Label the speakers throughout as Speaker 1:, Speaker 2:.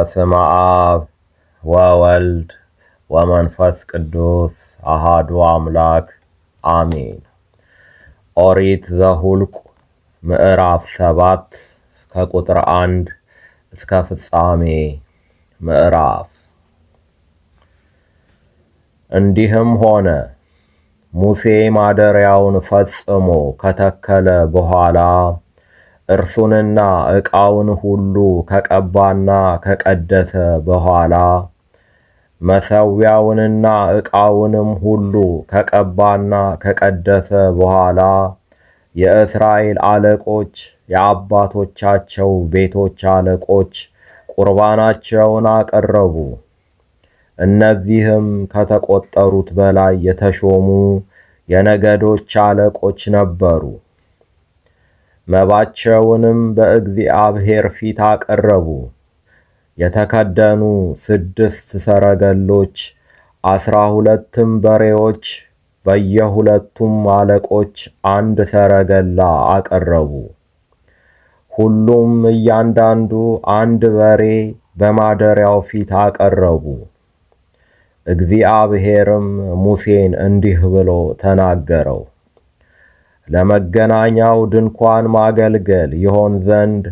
Speaker 1: በስመ አብ ወወልድ ወመንፈስ ቅዱስ አሃዱ አምላክ አሜን። ኦሪት ዘኍልቍ ምዕራፍ 7 ከቁጥር 1 እስከ ፍጻሜ ምዕራፍ። እንዲህም ሆነ ሙሴ ማደሪያውን ፈጽሞ ከተከለ በኋላ እርሱንና ዕቃውን ሁሉ ከቀባና ከቀደሰ በኋላ መሠዊያውንና ዕቃውንም ሁሉ ከቀባና ከቀደሰ በኋላ የእስራኤል አለቆች የአባቶቻቸው ቤቶች አለቆች ቁርባናቸውን አቀረቡ። እነዚህም ከተቆጠሩት በላይ የተሾሙ የነገዶች አለቆች ነበሩ። መባቸውንም በእግዚአብሔር ፊት አቀረቡ። የተከደኑ 6 ሰረገሎች 12ም በሬዎች በየሁለቱም አለቆች 1 ሰረገላ አቀረቡ። ሁሉም እያንዳንዱ 1 በሬ በማደሪያው ፊት አቀረቡ። እግዚአብሔርም ሙሴን እንዲህ ብሎ ተናገረው። ለመገናኛው ድንኳን ማገልገል ይሆን ዘንድ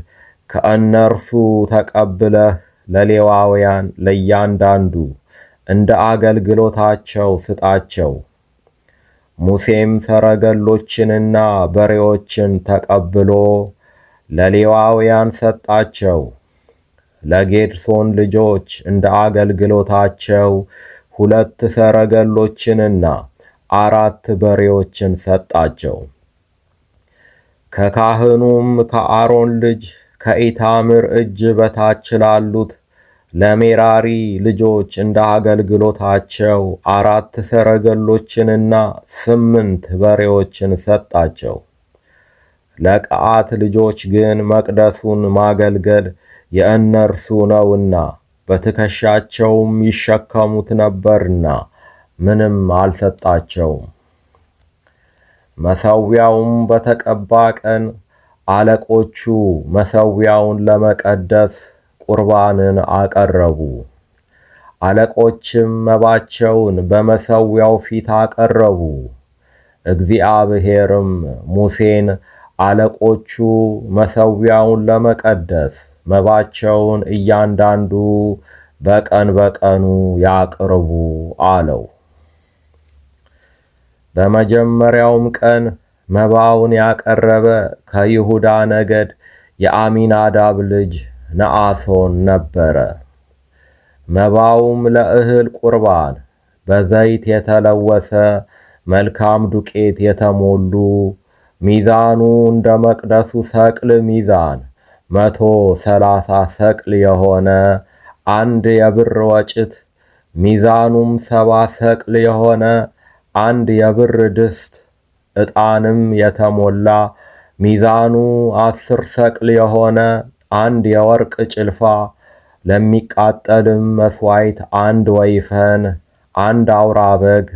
Speaker 1: ከእነርሱ ተቀብለህ ለሌዋውያን ለእያንዳንዱ እንደ አገልግሎታቸው ስጣቸው። ሙሴም ሰረገሎችንና በሬዎችን ተቀብሎ ለሌዋውያን ሰጣቸው። ለጌድሶን ልጆች እንደ አገልግሎታቸው 2 ሰረገሎችንና 4 በሬዎችን ሰጣቸው። ከካህኑም ከአሮን ልጅ ከኢታምር እጅ በታች ላሉት ለሜራሪ ልጆች እንደ አገልግሎታቸው 4 ሰረገሎችንና 8 በሬዎችን ሰጣቸው። ለቀዓት ልጆች ግን መቅደሱን ማገልገል የእነርሱ ነውና በትከሻቸውም ይሸከሙት ነበርና ምንም አልሰጣቸውም። መሠዊያውም በተቀባ ቀን አለቆቹ መሠዊያውን ለመቀደስ ቁርባንን አቀረቡ። አለቆችም መባቸውን በመሠዊያው ፊት አቀረቡ። እግዚአብሔርም ሙሴን አለቆቹ መሠዊያውን ለመቀደስ መባቸውን እያንዳንዱ በቀን በቀኑ ያቅርቡ አለው። በመጀመሪያውም ቀን መባውን ያቀረበ ከይሁዳ ነገድ የአሚናዳብ ልጅ ነአሶን ነበረ። መባውም ለእህል ቁርባን በዘይት የተለወሰ መልካም ዱቄት የተሞሉ ሚዛኑ እንደ መቅደሱ ሰቅል ሚዛን 130 ሰቅል የሆነ 1 የብር ወጭት ሚዛኑም 70 ሰቅል የሆነ 1 የብር ድስት ዕጣንም የተሞላ ሚዛኑ 10 ሰቅል የሆነ 1 የወርቅ ጭልፋ ለሚቃጠልም መሥዋዕት 1 ወይፈን 1 አውራ በግ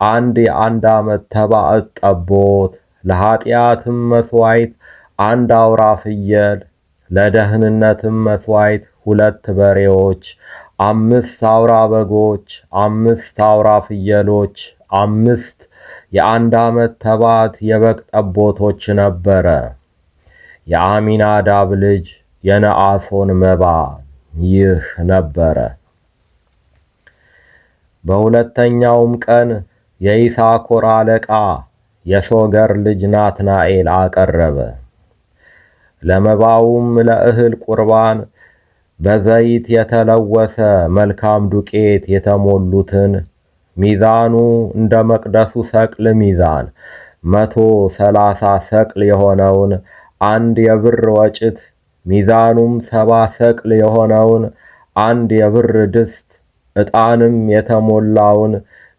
Speaker 1: 1 የ1 ዓመት ተባዕት ጠቦት ለኃጢአትም መሥዋዕት 1 አውራ ፍየል ለደህንነትም መሥዋዕት 2 በሬዎች 5 አውራ በጎች 5 አውራ ፍየሎች 5 የ1 ዓመት ተባት የበግ ጠቦቶች ነበረ። የአሚናዳብ ልጅ የነአሶን መባ ይህ ነበረ። በሁለተኛውም ቀን የይሳኮር አለቃ የሶገር ልጅ ናትናኤል አቀረበ። ለመባውም ለእህል ቁርባን በዘይት የተለወሰ መልካም ዱቄት የተሞሉትን ሚዛኑ እንደ መቅደሱ ሰቅል ሚዛን 130 ሰቅል የሆነውን 1 የብር ወጭት ሚዛኑም 70 ሰቅል የሆነውን 1 የብር ድስት ዕጣንም የተሞላውን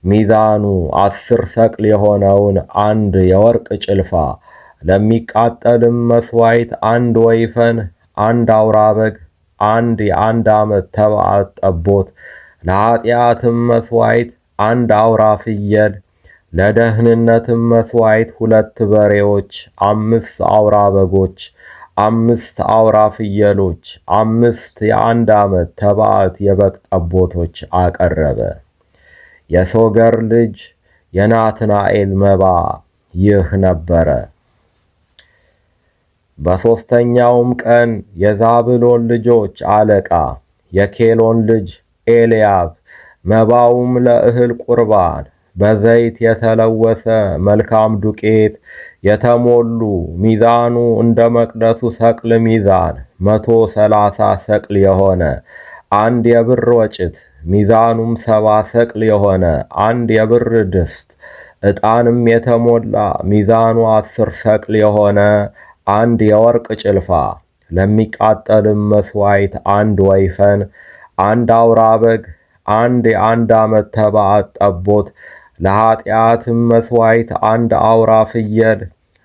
Speaker 1: ሚዛኑ 10 ሰቅል የሆነውን 1 የወርቅ ጭልፋ ለሚቃጠልም መሥዋዕት 1 ወይፈን 1 አውራ በግ 1 የ1 ዓመት ተባት ጠቦት ለኃጢአትም መሥዋዕት 1 አውራ ፍየል ለደህንነትም መሥዋዕት 2 በሬዎች 5 አውራ በጎች 5 አውራ ፍየሎች፣ 5 የአንድ ዓመት ተባት የበግ ጠቦቶች አቀረበ። የሶገር ልጅ የናትናኤል መባ ይህ ነበረ። በሦስተኛውም ቀን የዛብሎን ልጆች አለቃ የኬሎን ልጅ ኤልያብ፣ መባውም ለእህል ቁርባን በዘይት የተለወሰ መልካም ዱቄት የተሞሉ ሚዛኑ እንደ መቅደሱ ሰቅል ሚዛን 130 ሰቅል የሆነ አንድ የብር ወጭት፣ ሚዛኑም 70 ሰቅል የሆነ አንድ የብር ድስት፣ ዕጣንም የተሞላ ሚዛኑ 10 ሰቅል የሆነ አንድ የወርቅ ጭልፋ፣ ለሚቃጠልም መሥዋዕት አንድ ወይፈን፣ አንድ አውራ በግ፣ አንድ የአንድ ዓመት ተባት ጠቦት፣ ለኃጢአትም መሥዋዕት አንድ አውራ ፍየል፣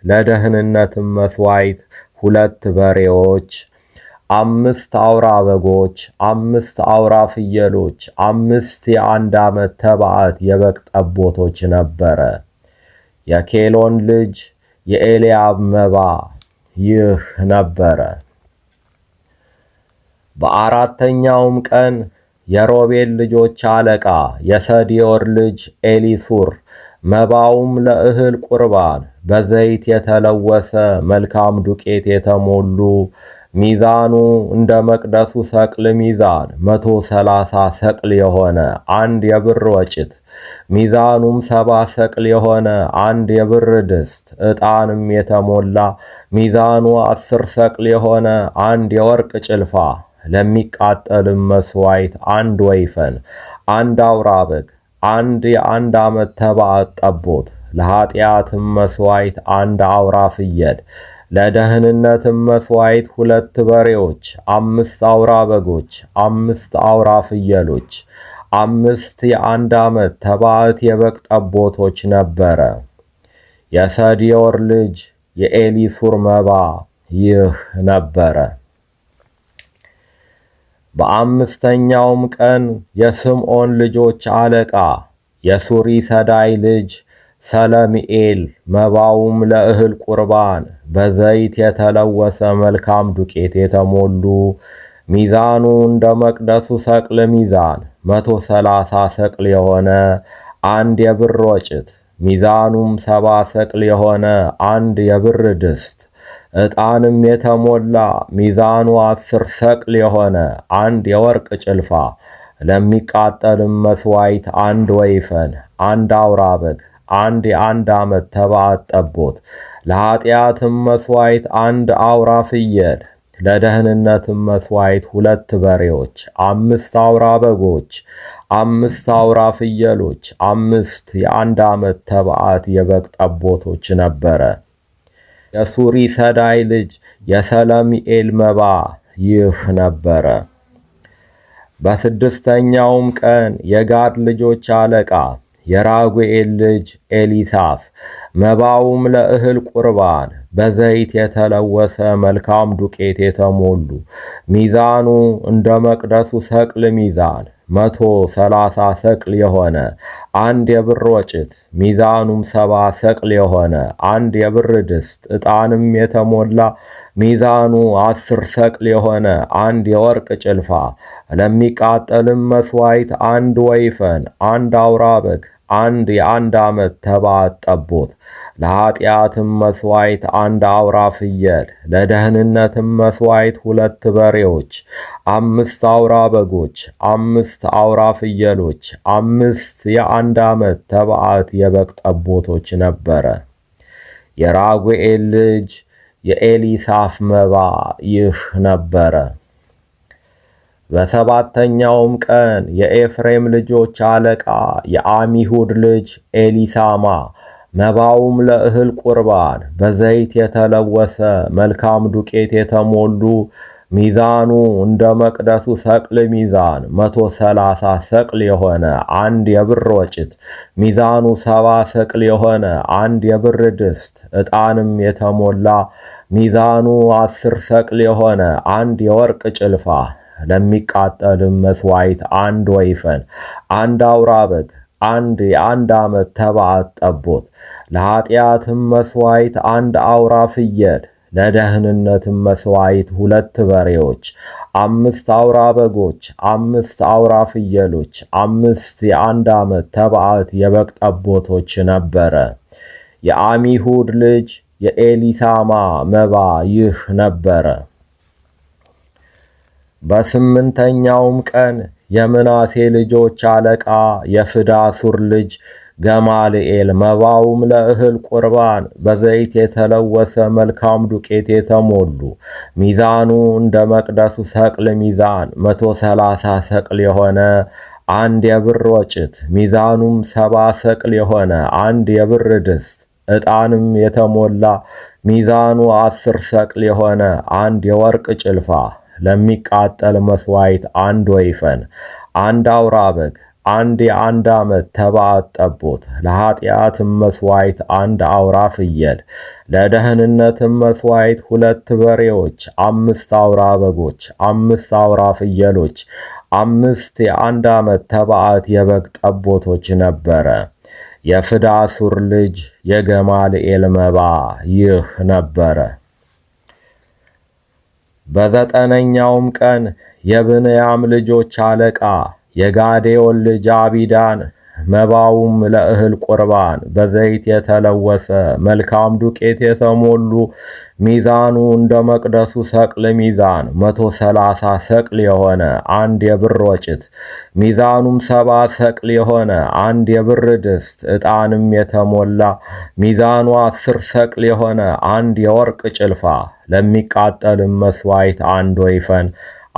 Speaker 1: ለደህንነትም መሥዋዕት 2 በሬዎች፣ 5 አውራ በጎች፣ 5 አውራ ፍየሎች፣ 5 የአንድ ዓመት ተባት የበግ ጠቦቶች ነበረ። የኬሎን ልጅ የኤልያብ መባ ይህ ነበረ። በአራተኛውም ቀን የሮቤል ልጆች አለቃ የሰዲዮር ልጅ ኤሊሱር፣ መባውም ለእህል ቁርባን በዘይት የተለወሰ መልካም ዱቄት የተሞሉ ሚዛኑ እንደ መቅደሱ ሰቅል ሚዛን 130 ሰቅል የሆነ አንድ የብር ወጭት፣ ሚዛኑም 70 ሰቅል የሆነ አንድ የብር ድስት፣ ዕጣንም የተሞላ ሚዛኑ 10 ሰቅል የሆነ አንድ የወርቅ ጭልፋ፣ ለሚቃጠልም መሥዋዕት አንድ ወይፈን፣ አንድ አውራ በግ፣ አንድ የአንድ ዓመት ተባት ጠቦት፣ ለኃጢአትም መሥዋዕት አንድ አውራ ፍየል፣ ለደህንነትም መሥዋዕት 2 በሬዎች፣ 5 አውራ በጎች፣ 5 አውራ ፍየሎች፣ 5 የአንድ ዓመት ተባት የበግ ጠቦቶች ነበረ። የሰዲዮር ልጅ የኤሊሱር መባ ይህ ነበረ። በአምስተኛውም ቀን የስምዖን ልጆች አለቃ የሱሪሰዳይ ልጅ ሰለሚኤል፣ መባውም ለእህል ቁርባን በዘይት የተለወሰ መልካም ዱቄት የተሞሉ ሚዛኑ እንደ መቅደሱ ሰቅል ሚዛን 130 ሰቅል የሆነ አንድ የብር ወጭት፣ ሚዛኑም 70 ሰቅል የሆነ አንድ የብር ድስት፣ ዕጣንም የተሞላ ሚዛኑ 10 ሰቅል የሆነ አንድ የወርቅ ጭልፋ፣ ለሚቃጠልም መሥዋዕት አንድ ወይፈን፣ አንድ አውራ በግ፣ አንድ የአንድ ዓመት ተባት ጠቦት፣ ለኃጢአትም መሥዋዕት አንድ አውራ ፍየል፣ ለደህንነትም መሥዋዕት 2 በሬዎች፣ 5 አውራ በጎች፣ 5 አውራ ፍየሎች፣ 5 የአንድ ዓመት ተባት የበግ ጠቦቶች ነበረ። የሱሪሰዳይ ልጅ የሰለሚኤል መባ ይህ ነበረ። በስድስተኛውም ቀን የጋድ ልጆች አለቃ የራጉኤል ልጅ ኤሊሳፍ፣ መባውም ለእህል ቁርባን በዘይት የተለወሰ መልካም ዱቄት የተሞሉ ሚዛኑ እንደ መቅደሱ ሰቅል ሚዛን 130 ሰቅል የሆነ አንድ የብር ወጭት፣ ሚዛኑም 70 ሰቅል የሆነ አንድ የብር ድስት፣ ዕጣንም የተሞላ ሚዛኑ 10 ሰቅል የሆነ አንድ የወርቅ ጭልፋ፣ ለሚቃጠልም መሥዋዕት አንድ ወይፈን፣ አንድ አውራ በግ፣ አንድ የአንድ ዓመት ተባት ጠቦት፣ ለኃጢአትም መሥዋዕት አንድ አውራ ፍየል፣ ለደህንነትም መሥዋዕት 2 በሬዎች፣ 5 አውራ በጎች፣ 5 አውራ ፍየሎች፣ 5 የአንድ ዓመት ተባት የበግ ጠቦቶች ነበረ። የራጉኤል ልጅ የኤሊሳፍ መባ ይህ ነበረ። በሰባተኛውም ቀን የኤፍሬም ልጆች አለቃ የአሚሁድ ልጅ ኤሊሳማ፣ መባውም ለእህል ቁርባን በዘይት የተለወሰ መልካም ዱቄት የተሞሉ ሚዛኑ እንደ መቅደሱ ሰቅል ሚዛን 130 ሰቅል የሆነ አንድ የብር ወጭት፣ ሚዛኑ 70 ሰቅል የሆነ አንድ የብር ድስት፣ ዕጣንም የተሞላ ሚዛኑ 10 ሰቅል የሆነ አንድ የወርቅ ጭልፋ፣ ለሚቃጠልም መሥዋዕት አንድ ወይፈን፣ አንድ አውራ በግ፣ አንድ የአንድ ዓመት ተባት ጠቦት፣ ለኃጢአትም መሥዋዕት አንድ አውራ ፍየል፣ ለደህንነትም መሥዋዕት 2 በሬዎች፣ 5 አውራ በጎች፣ 5 አውራ ፍየሎች፣ 5 የአንድ ዓመት ተባት የበግ ጠቦቶች ነበረ። የአሚሁድ ልጅ የኤሊሳማ መባ ይህ ነበረ። በ8ኛውም ቀን የምናሴ ልጆች አለቃ የፍዳሱር ልጅ ገማልኤል መባውም ለእህል ቁርባን በዘይት የተለወሰ መልካም ዱቄት የተሞሉ ሚዛኑ እንደ መቅደሱ ሰቅል ሚዛን 130 ሰቅል የሆነ አንድ የብር ወጭት ሚዛኑም 70 ሰቅል የሆነ አንድ የብር ድስት ዕጣንም የተሞላ ሚዛኑ 10 ሰቅል የሆነ አንድ የወርቅ ጭልፋ ለሚቃጠል መሥዋዕት አንድ ወይፈን፣ አንድ አውራ በግ፣ አንድ የአንድ ዓመት ተባት ጠቦት፣ ለኃጢአትም መሥዋዕት አንድ አውራ ፍየል፣ ለደህንነትም መሥዋዕት 2 በሬዎች፣ 5 አውራ በጎች፣ 5 አውራ ፍየሎች፣ 5 የአንድ ዓመት ተባት የበግ ጠቦቶች ነበረ። የፍዳሱር ልጅ የገማልኤል መባ ይህ ነበረ። በ9ኛውም ቀን የብንያም ልጆች አለቃ የጋዴዮን ልጅ አቢዳን መባውም ለእህል ቁርባን በዘይት የተለወሰ መልካም ዱቄት የተሞሉ ሚዛኑ እንደ መቅደሱ ሰቅል ሚዛን 130 ሰቅል የሆነ አንድ የብር ወጭት ሚዛኑም 70 ሰቅል የሆነ አንድ የብር ድስት ዕጣንም የተሞላ ሚዛኑ 10 ሰቅል የሆነ አንድ የወርቅ ጭልፋ ለሚቃጠልም መሥዋዕት አንድ ወይፈን፣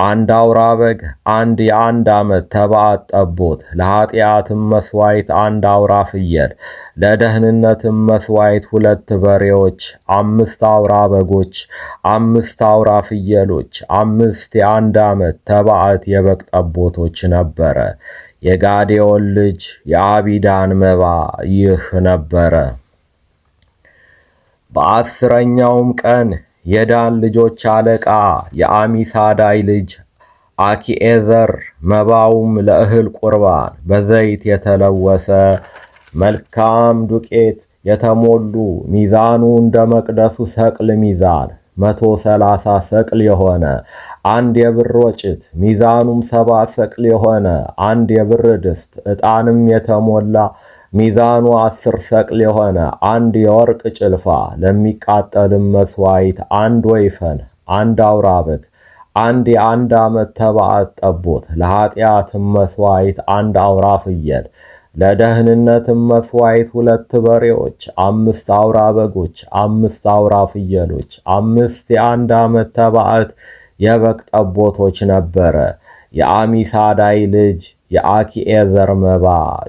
Speaker 1: አንድ አውራ በግ፣ አንድ የአንድ ዓመት ተባት ጠቦት፣ ለኃጢአትም መሥዋዕት አንድ አውራ ፍየል፣ ለደህንነትም መሥዋዕት 2 በሬዎች፣ 5 አውራ በጎች፣ 5 አውራ ፍየሎች፣ 5 የአንድ ዓመት ተባት የበግ ጠቦቶች ነበረ። የጋዴዮን ልጅ የአቢዳን መባ ይህ ነበረ። በ10ኛውም ቀን የዳን ልጆች አለቃ የአሚሳዳይ ልጅ አኪዔዘር መባውም ለእህል ቁርባን በዘይት የተለወሰ መልካም ዱቄት የተሞሉ ሚዛኑ እንደ መቅደሱ ሰቅል ሚዛን 130 ሰቅል የሆነ አንድ የብር ወጭት ሚዛኑም 70 ሰቅል የሆነ አንድ የብር ድስት ዕጣንም የተሞላ ሚዛኑ 10 ሰቅል የሆነ አንድ የወርቅ ጭልፋ ለሚቃጠልም መሥዋዕት አንድ ወይፈን፣ አንድ አውራ በግ፣ አንድ የአንድ ዓመት ተባት ጠቦት፣ ለኃጢአትም መሥዋዕት አንድ አውራ ፍየል፣ ለደህንነትም መሥዋዕት 2 በሬዎች፣ 5 አውራ በጎች፣ 5 አውራ ፍየሎች፣ 5 የአንድ ዓመት ተባት የበግ ጠቦቶች ነበረ። የአሚሳዳይ ልጅ የአኪዔዘር መባ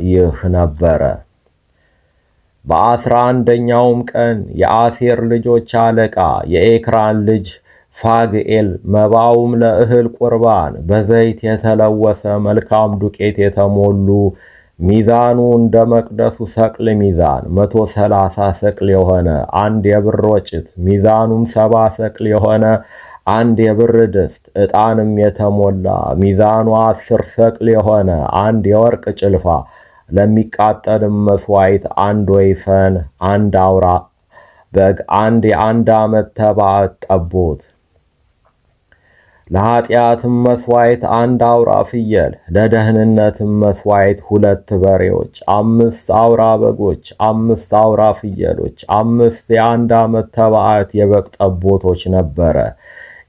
Speaker 1: ይህ ነበረ። በ11ኛውም ቀን የአሴር ልጆች አለቃ የኤክራን ልጅ ፋግኤል መባውም ለእህል ቁርባን በዘይት የተለወሰ መልካም ዱቄት የተሞሉ ሚዛኑ እንደ መቅደሱ ሰቅል ሚዛን 130 ሰቅል የሆነ አንድ የብር ወጭት ሚዛኑም 70 ሰቅል የሆነ አንድ የብር ድስት ዕጣንም የተሞላ ሚዛኑ 10 ሰቅል የሆነ አንድ የወርቅ ጭልፋ ለሚቃጠልም መሥዋዕት አንድ ወይፈን፣ አንድ አውራ በግ፣ አንድ የአንድ ዓመት ተባት ጠቦት፣ ለኃጢአትም መሥዋዕት አንድ አውራ ፍየል፣ ለደህንነትም መሥዋዕት 2 በሬዎች፣ 5 አውራ በጎች፣ 5 አውራ ፍየሎች፣ 5 የአንድ ዓመት ተባት የበግ ጠቦቶች ነበረ።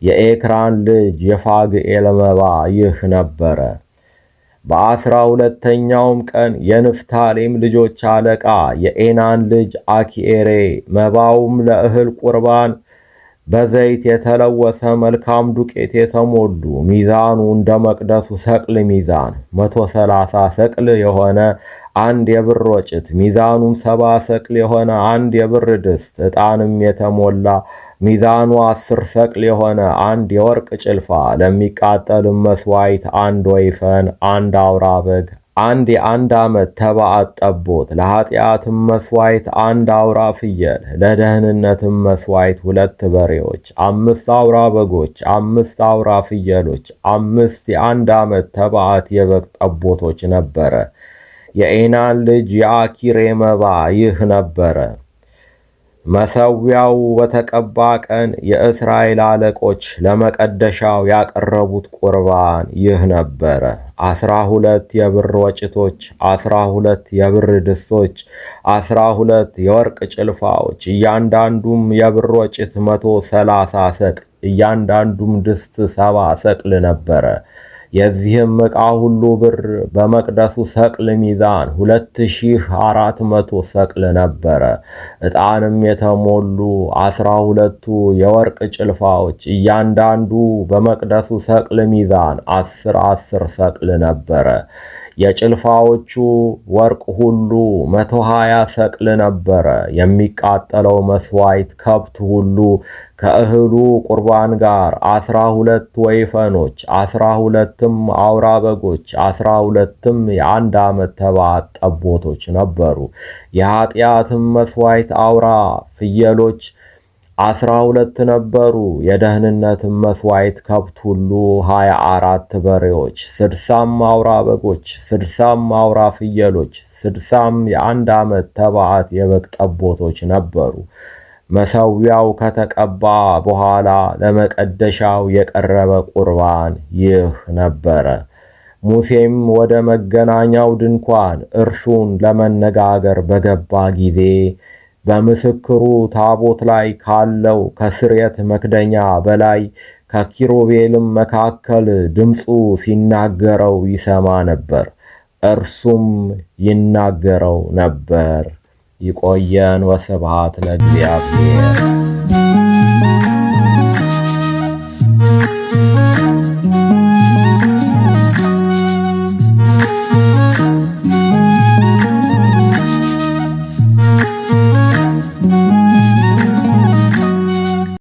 Speaker 1: የኤክራን ልጅ የፋግኤል መባ ይህ ነበረ። በ12ኛውም ቀን የንፍታሌም ልጆች አለቃ የዔናን ልጅ አኪዔሬ መባውም ለእህል ቁርባን በዘይት የተለወሰ መልካም ዱቄት የተሞሉ ሚዛኑ እንደ መቅደሱ ሰቅል ሚዛን 130 ሰቅል የሆነ አንድ የብር ወጭት ሚዛኑም 70 ሰቅል የሆነ አንድ የብር ድስት ዕጣንም የተሞላ ሚዛኑ 10 ሰቅል የሆነ አንድ የወርቅ ጭልፋ ለሚቃጠልም መሥዋዕት አንድ ወይፈን፣ አንድ አውራ በግ፣ አንድ የአንድ ዓመት ተባት ጠቦት፣ ለኃጢአትም መሥዋዕት አንድ አውራ ፍየል፣ ለደህንነትም መሥዋዕት 2 በሬዎች፣ 5 አውራ በጎች፣ 5 አውራ ፍየሎች፣ 5 የአንድ ዓመት ተባት የበግ ጠቦቶች ነበረ። የዔናን ልጅ የአኪሬ መባ ይህ ነበረ። መሠዊያው በተቀባ ቀን የእስራኤል አለቆች ለመቀደሻው ያቀረቡት ቁርባን ይህ ነበረ። 12 የብር ወጭቶች፣ 12 የብር ድስቶች፣ 12 የወርቅ ጭልፋዎች፣ እያንዳንዱም የብር ወጭት 130 ሰቅል፣ እያንዳንዱም ድስት 70 ሰቅል ነበረ። የዚህም ዕቃ ሁሉ ብር በመቅደሱ ሰቅል ሚዛን 2400 ሰቅል ነበረ። ዕጣንም የተሞሉ 12ቱ የወርቅ ጭልፋዎች እያንዳንዱ በመቅደሱ ሰቅል ሚዛን 10 ሰቅል ነበረ። የጭልፋዎቹ ወርቅ ሁሉ 120 ሰቅል ነበረ። የሚቃጠለው መሥዋዕት ከብት ሁሉ ከእህሉ ቁርባን ጋር 12 ወይፈኖች፣ 12ም አውራ በጎች፣ 12ም የአንድ ዓመት ተባት ጠቦቶች ነበሩ። የኃጢአትም መሥዋዕት አውራ ፍየሎች 12 ነበሩ። የደህንነትም መሥዋዕት ከብት ሁሉ 24 በሬዎች፣ 60ም አውራ በጎች፣ 60ም አውራ ፍየሎች፣ 60ም የአንድ ዓመት ተባት የበግ ጠቦቶች ነበሩ። መሠዊያው ከተቀባ በኋላ ለመቀደሻው የቀረበ ቁርባን ይህ ነበረ። ሙሴም ወደ መገናኛው ድንኳን እርሱን ለመነጋገር በገባ ጊዜ በምስክሩ ታቦት ላይ ካለው ከስርየት መክደኛ በላይ ከኪሩቤልም መካከል ድምፁ ሲናገረው ይሰማ ነበር። እርሱም ይናገረው ነበር። ይቆየን። ወስብሐት ለእግዚአብሔር።